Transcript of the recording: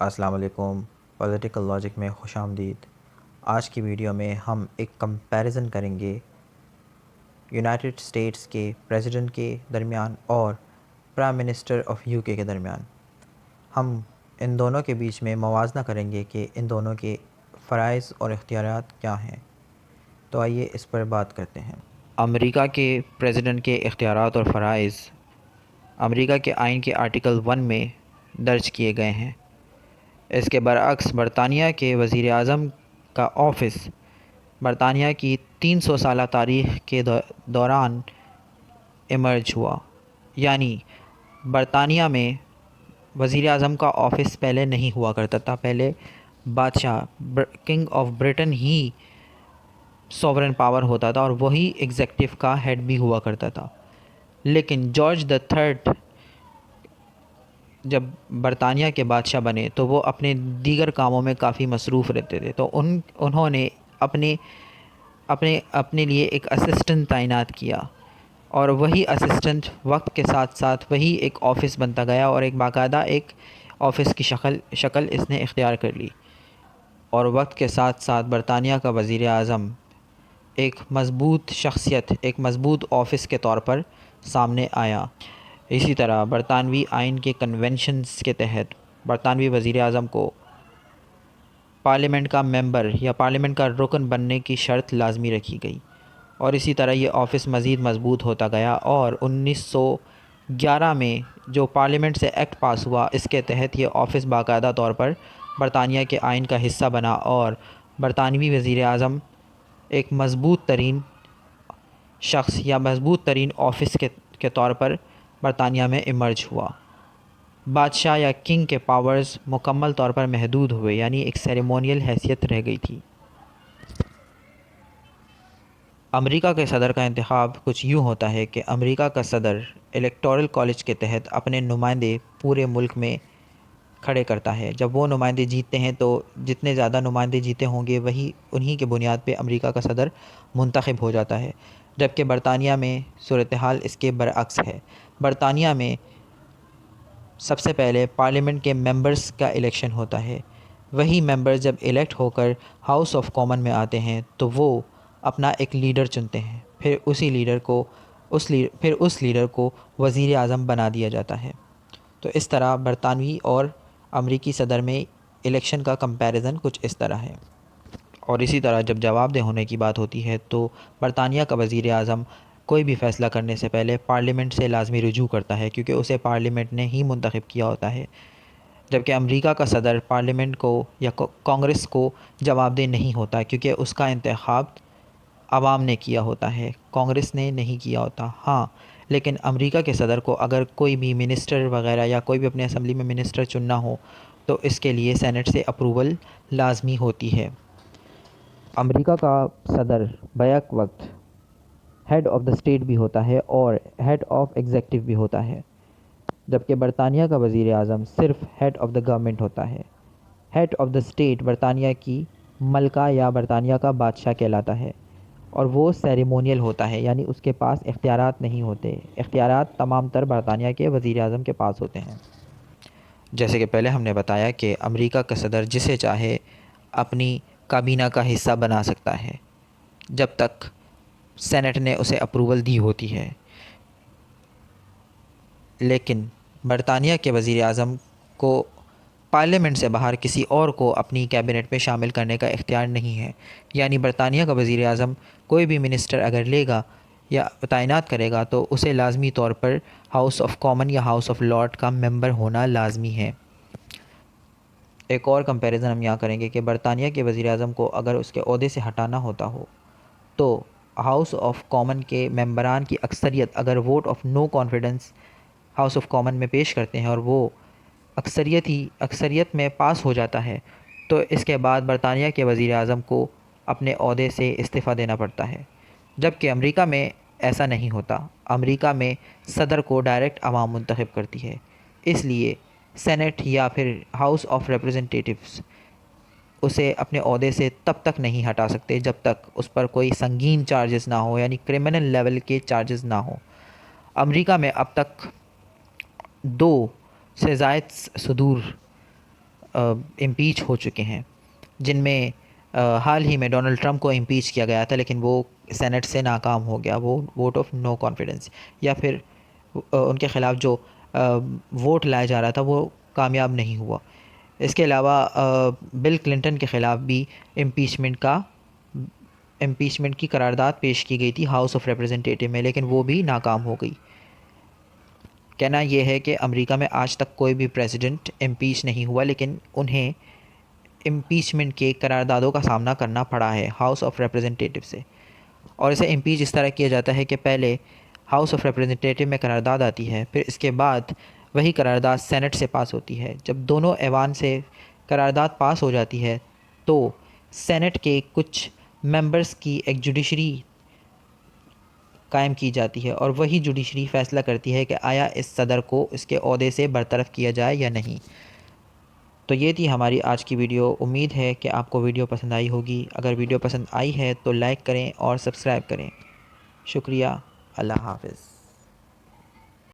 السلام علیکم، political logic میں خوش آمدید۔ آج کی ویڈیو میں ہم ایک کمپیریزن کریں گے یونائٹڈ اسٹیٹس کے پریزیڈنٹ کے درمیان اور پرائم منسٹر آف یو کے درمیان۔ ہم ان دونوں کے بیچ میں موازنہ کریں گے کہ ان دونوں کے فرائض اور اختیارات کیا ہیں۔ تو آئیے اس پر بات کرتے ہیں۔ امریکہ کے پریزیڈنٹ کے اختیارات اور فرائض امریکہ کے آئین کے آرٹیکل 1 میں درج کیے گئے ہیں۔ اس کے برعکس برطانیہ کے وزیر اعظم کا آفس برطانیہ کی 300 سالہ تاریخ کے دوران ایمرج ہوا، یعنی برطانیہ میں وزیر اعظم کا آفس پہلے نہیں ہوا کرتا تھا۔ پہلے بادشاہ کنگ آف برٹن ہی سوورن پاور ہوتا تھا اور وہی ایگزیکٹو کا ہیڈ بھی ہوا کرتا تھا۔ لیکن جارج the تھرڈ جب برطانیہ کے بادشاہ بنے تو وہ اپنے دیگر کاموں میں کافی مصروف رہتے تھے، تو انہوں نے اپنے لیے ایک اسسٹنٹ تعینات کیا، اور وہی اسسٹنٹ وقت کے ساتھ ساتھ وہی ایک آفس بنتا گیا اور ایک باقاعدہ ایک آفس کی شکل اس نے اختیار کر لی، اور وقت کے ساتھ ساتھ برطانیہ کا وزیر اعظم ایک مضبوط شخصیت، ایک مضبوط آفس کے طور پر سامنے آیا۔ اسی طرح برطانوی آئین کے کنونشنز کے تحت برطانوی وزیر اعظم کو پارلیمنٹ کا ممبر یا پارلیمنٹ کا رکن بننے کی شرط لازمی رکھی گئی، اور اسی طرح یہ آفس مزید مضبوط ہوتا گیا، اور 1911 میں جو پارلیمنٹ سے ایکٹ پاس ہوا، اس کے تحت یہ آفس باقاعدہ طور پر برطانیہ کے آئین کا حصہ بنا، اور برطانوی وزیر اعظم ایک مضبوط ترین شخص یا مضبوط ترین آفس کے طور پر برطانیہ میں ایمرج ہوا۔ بادشاہ یا کنگ کے پاورز مکمل طور پر محدود ہوئے، یعنی ایک سیریمونیل حیثیت رہ گئی تھی۔ امریکہ کے صدر کا انتخاب کچھ یوں ہوتا ہے کہ امریکہ کا صدر الیکٹورل کالج کے تحت اپنے نمائندے پورے ملک میں کھڑے کرتا ہے۔ جب وہ نمائندے جیتتے ہیں تو جتنے زیادہ نمائندے جیتے ہوں گے انہی کے بنیاد پہ امریکہ کا صدر منتخب ہو جاتا ہے، جبکہ برطانیہ میں صورتحال اس کے برعکس ہے۔ برطانیہ میں سب سے پہلے پارلیمنٹ کے ممبرز کا الیکشن ہوتا ہے۔ وہی ممبرز جب الیکٹ ہو کر ہاؤس آف کامن میں آتے ہیں تو وہ اپنا ایک لیڈر چنتے ہیں، پھر اس لیڈر کو وزیر اعظم بنا دیا جاتا ہے۔ تو اس طرح برطانوی اور امریکی صدر میں الیکشن کا کمپیریزن کچھ اس طرح ہے۔ اور اسی طرح جب جواب دہ ہونے کی بات ہوتی ہے تو برطانیہ کا وزیر اعظم کوئی بھی فیصلہ کرنے سے پہلے پارلیمنٹ سے لازمی رجوع کرتا ہے، کیونکہ اسے پارلیمنٹ نے ہی منتخب کیا ہوتا ہے، جبکہ امریکہ کا صدر پارلیمنٹ کو یا کانگریس کو جواب دہ نہیں ہوتا، کیونکہ اس کا انتخاب عوام نے کیا ہوتا ہے، کانگریس نے نہیں کیا ہوتا۔ ہاں، لیکن امریکہ کے صدر کو اگر کوئی بھی منسٹر وغیرہ یا کوئی بھی اپنے اسمبلی میں منسٹر چننا ہو تو اس کے لیے سینٹ سے اپروول لازمی ہوتی ہے۔ امریکہ کا صدر بیک وقت ہیڈ آف دا اسٹیٹ بھی ہوتا ہے اور ہیڈ آف ایگزیکٹو بھی ہوتا ہے، جبکہ برطانیہ کا وزیر اعظم صرف ہیڈ آف دا گورنمنٹ ہوتا ہے۔ ہیڈ آف دا اسٹیٹ برطانیہ کی ملکہ یا برطانیہ کا بادشاہ کہلاتا ہے، اور وہ سیریمونیل ہوتا ہے، یعنی اس کے پاس اختیارات نہیں ہوتے۔ اختیارات تمام تر برطانیہ کے وزیر اعظم کے پاس ہوتے ہیں۔ جیسے کہ پہلے ہم نے بتایا کہ امریکہ کا صدر جسے چاہے اپنی کابینہ کا حصہ بنا سکتا ہے، جب تک سینٹ نے اسے اپروول دی ہوتی ہے۔ لیکن برطانیہ کے وزیر اعظم کو پارلیمنٹ سے باہر کسی اور کو اپنی کیبنٹ میں شامل کرنے کا اختیار نہیں ہے، یعنی برطانیہ کا وزیر اعظم کوئی بھی منسٹر اگر لے گا یا تعینات کرے گا تو اسے لازمی طور پر ہاؤس آف کامن یا ہاؤس آف لارڈ کا ممبر ہونا لازمی ہے۔ ایک اور کمپیریزن ہم یہاں کریں گے کہ برطانیہ کے وزیر اعظم کو اگر اس کے عہدے سے ہٹانا ہوتا ہو تو ہاؤس آف کامن کے ممبران کی اکثریت اگر vote of no confidence house of common میں پیش کرتے ہیں اور وہ اکثریت میں پاس ہو جاتا ہے، تو اس کے بعد برطانیہ کے وزیر اعظم کو اپنے عہدے سے استعفیٰ دینا پڑتا ہے، جبکہ امریکہ میں ایسا نہیں ہوتا۔ امریکہ میں صدر کو ڈائریکٹ عوام منتخب کرتی ہے، اس لیے سینٹ یا پھر ہاؤس آف ریپریزنٹیٹیوز اسے اپنے عہدے سے تب تک نہیں ہٹا سکتے جب تک اس پر کوئی سنگین چارجز نہ ہو، یعنی کرمنل لیول کے چارجز نہ ہوں۔ امریکہ میں اب تک 2 سے زائد صدور امپیچ ہو چکے ہیں، جن میں حال ہی میں ڈونلڈ ٹرمپ کو امپیچ کیا گیا تھا، لیکن وہ سینٹ سے ناکام ہو گیا، وہ ووٹ آف نو کانفیڈنس، یا پھر ان کے خلاف جو ووٹ لایا جا رہا تھا وہ کامیاب نہیں ہوا۔ اس کے علاوہ بل کلنٹن کے خلاف بھی امپیچمنٹ کی قرارداد پیش کی گئی تھی ہاؤس آف ریپرزنٹیٹیو میں، لیکن وہ بھی ناکام ہو گئی۔ کہنا یہ ہے کہ امریکہ میں آج تک کوئی بھی پریزیڈنٹ امپیچ نہیں ہوا، لیکن انہیں امپیچمنٹ کے قراردادوں کا سامنا کرنا پڑا ہے ہاؤس آف ریپرزنٹیٹیو سے۔ اور اسے امپیچ اس طرح کیا جاتا ہے کہ پہلے ہاؤس آف ریپرزنٹیٹیو میں قرارداد آتی ہے، پھر اس کے بعد وہی قرارداد سینٹ سے پاس ہوتی ہے۔ جب دونوں ایوان سے قرارداد پاس ہو جاتی ہے تو سینٹ کے کچھ ممبرز کی ایک جوڈیشری قائم کی جاتی ہے، اور وہی جوڈیشری فیصلہ کرتی ہے کہ آیا اس صدر کو اس کے عہدے سے برطرف کیا جائے یا نہیں۔ تو یہ تھی ہماری آج کی ویڈیو۔ امید ہے کہ آپ کو ویڈیو پسند آئی ہوگی۔ اگر ویڈیو پسند آئی ہے تو لائک کریں اور سبسکرائب کریں۔ شکریہ۔ اللہ حافظ۔